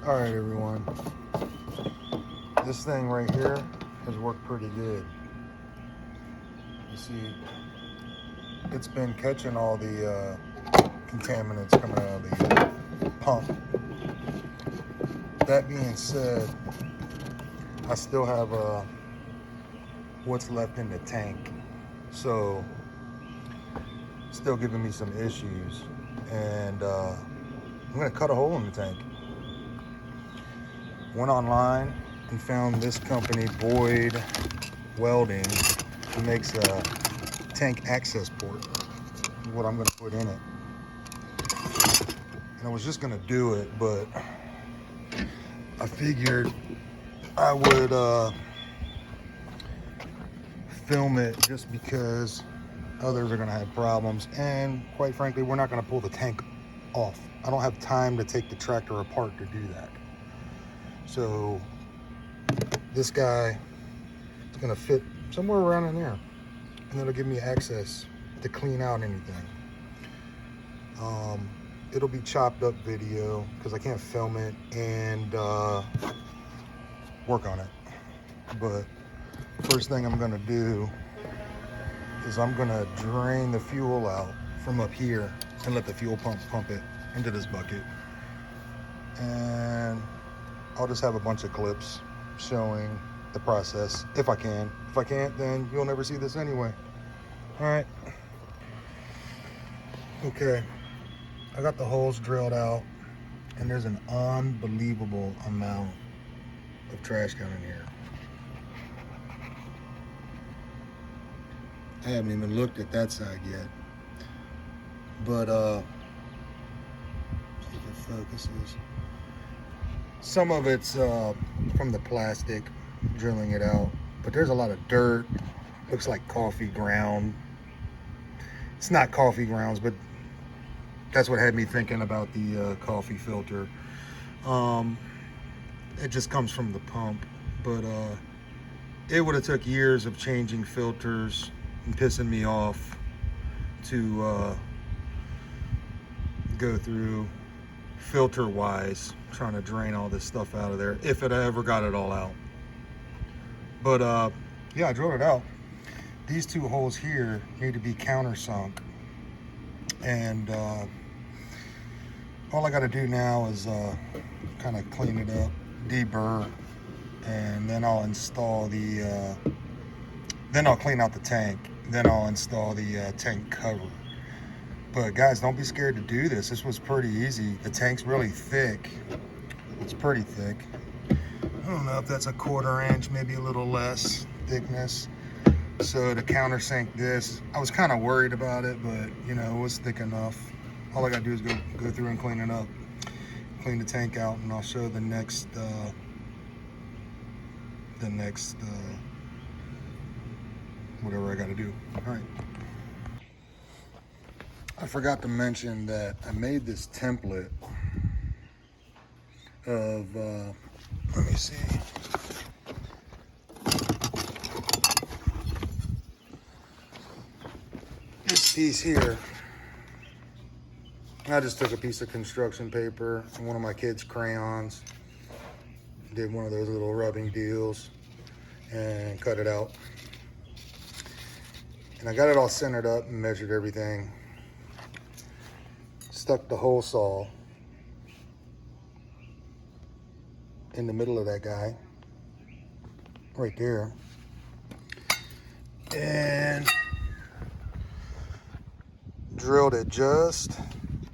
All right, everyone. This thing right here has worked pretty good. You see, it's been catching all the contaminants coming out of the pump. That being said, I still have what's left in the tank. So, still giving me some issues. And I'm going to cut a hole in the tank. Went online and found this company, Boyd Welding, who makes a tank access port. What I'm going to put in it. And I was just going to do it, but I figured I would film it just because others are going to have problems. And quite frankly, we're not going to pull the tank off. I don't have time to take the tractor apart to do that. So this guy is going to fit somewhere around in there. And it'll give me access to clean out anything. It'll be chopped up video because I can't film it and work on it. But first thing I'm gonna do is I'm gonna drain the fuel out from up here and let the fuel pump it into this bucket. And I'll just have a bunch of clips showing the process if I can. If I can't, then you'll never see this anyway. All right. Okay. I got the holes drilled out, and there's an unbelievable amount of trash down in here. I haven't even looked at that side yet. But see if it focuses. Some of it's from the plastic, drilling it out. But there's a lot of dirt. Looks like coffee ground. It's not coffee grounds, but that's what had me thinking about the coffee filter. It just comes from the pump, but it would have took years of changing filters and pissing me off to go through filter-wise, trying to drain all this stuff out of there, if it ever got it all out. But yeah, I drilled it out. These two holes here need to be countersunk. And all I got to do now is kind of clean it up, deburr, and then I'll install the, then I'll clean out the tank, then I'll install the tank cover. But guys, don't be scared to do this. This was pretty easy. The tank's really thick. It's pretty thick. I don't know if that's a 1/4 inch, maybe a little less thickness. So to countersink this, I was kind of worried about it, but you know, it was thick enough. All I gotta do is go through and clean it up, clean the tank out, and I'll show the next whatever I gotta do. All right. I forgot to mention that I made this template of, let me see. This piece here, I just took a piece of construction paper and one of my kids' crayons, did one of those little rubbing deals and cut it out. And I got it all centered up and measured everything. Stuck the hole saw in the middle of that guy, right there. And drilled it just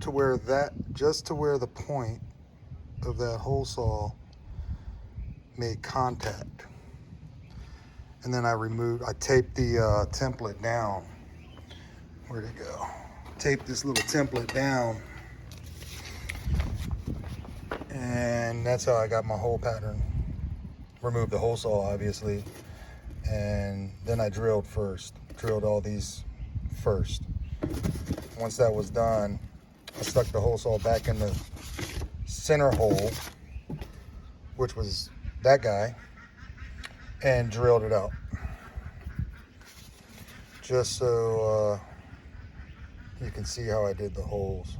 to where the point of that hole saw made contact. And then I taped the template down. Where'd it go? Taped this little template down. And that's how I got my hole pattern. Removed the hole saw, obviously. And then I drilled all these first. Once that was done, I stuck the hole saw back in the center hole, which was that guy, and drilled it out. Just so you can see how I did the holes.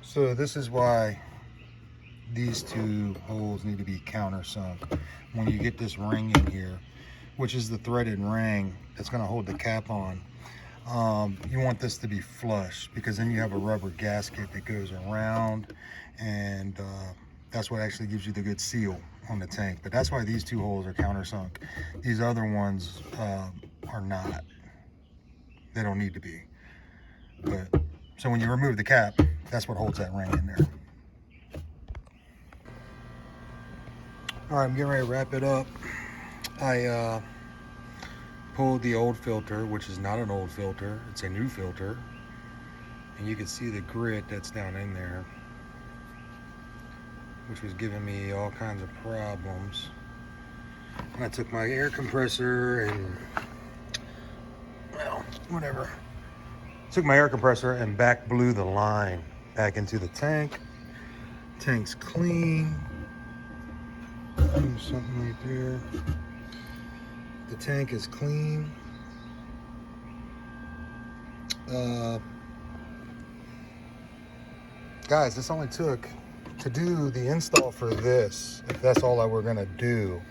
So this is why these two holes need to be countersunk. When you get this ring in here, which is the threaded ring that's going to hold the cap on, you want this to be flush, because then you have a rubber gasket that goes around, and that's what actually gives you the good seal on the tank. But that's why these two holes are countersunk. These other ones are not. They don't need to be. But so when you remove the cap, that's what holds that ring in there. All right, I'm getting ready to wrap it up. I pulled the old filter, which is not an old filter, it's a new filter. And you can see the grit that's down in there, which was giving me all kinds of problems. And I took my air compressor and, well, whatever. Took my air compressor and back blew the line back into the tank. Tank's clean. There's something right there. The tank is clean. Guys, this only took, to do the install for this, if that's all I were gonna do,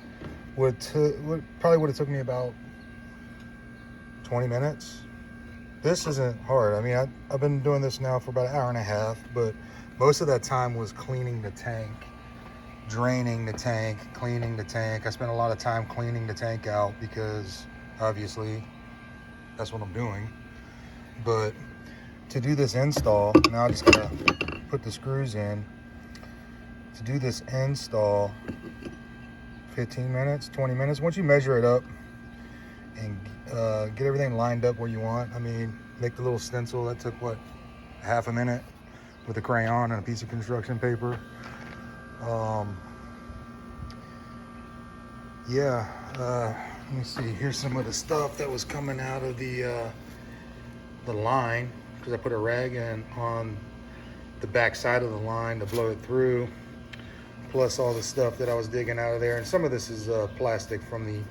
probably would have took me about 20 minutes. This isn't hard. I mean, I've been doing this now for about an hour and a half, but most of that time was cleaning the tank, draining the tank, cleaning the tank. I spent a lot of time cleaning the tank out because obviously that's what I'm doing. But to do this install, now I just gotta put the screws in. To do this install, 15 minutes, 20 minutes. Once you measure it up and get everything lined up where you want. I mean, make the little stencil. That took, what, half a minute with a crayon and a piece of construction paper. Yeah, let me see. Here's some of the stuff that was coming out of the line, because I put a rag in on the back side of the line to blow it through, plus all the stuff that I was digging out of there. And some of this is plastic from the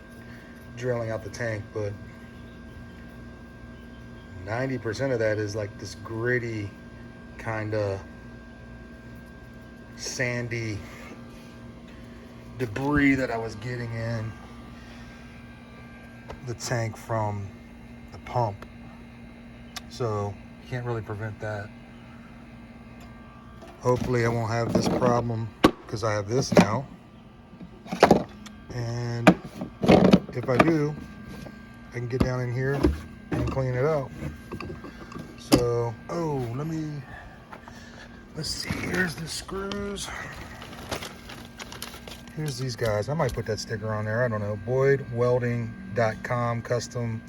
drilling out the tank, but 90% of that is like this gritty kind of sandy debris that I was getting in the tank from the pump. So you can't really prevent that. Hopefully I won't have this problem because I have this now. And if I do, I can get down in here and clean it out. So, let's see, here's the screws. Here's these guys. I might put that sticker on there. I don't know. BoydWelding.com custom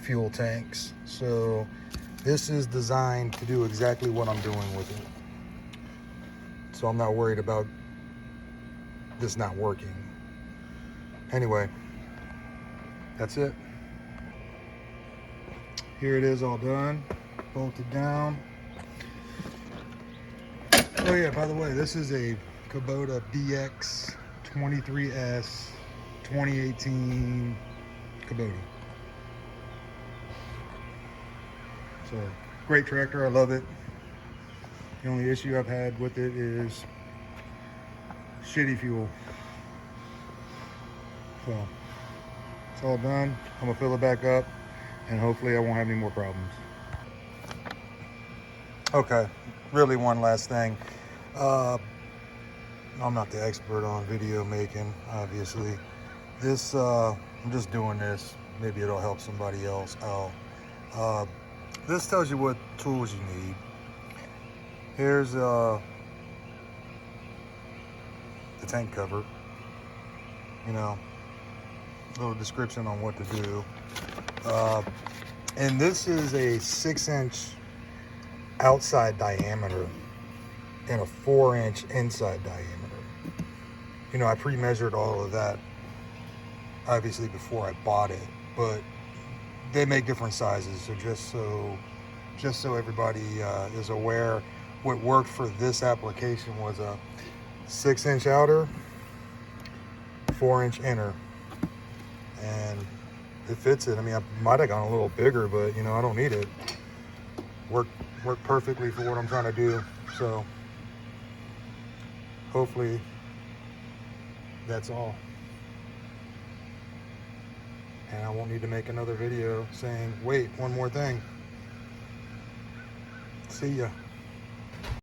fuel tanks. So this is designed to do exactly what I'm doing with it. So I'm not worried about this not working. Anyway, that's it. Here it is, all done, bolted down. Oh yeah, by the way, this is a Kubota BX 23S 2018 Kubota. So, great tractor, I love it. The only issue I've had with it is shitty fuel. So, it's all done. I'm gonna fill it back up and hopefully I won't have any more problems. Okay, really one last thing. I'm not the expert on video making, obviously. This, I'm just doing this. Maybe it'll help somebody else out. This tells you what tools you need. Here's the tank cover. You know, a little description on what to do. And this is a 6-inch outside diameter and a 4-inch inside diameter. You know, I pre-measured all of that obviously before I bought it, but they make different sizes. So just so everybody is aware, what worked for this application was a 6-inch outer, 4-inch inner, and it fits it. I mean, I might have gone a little bigger, but you know, I don't need it. Worked perfectly for what I'm trying to do. So hopefully that's all. And I won't need to make another video saying, wait, one more thing. See ya.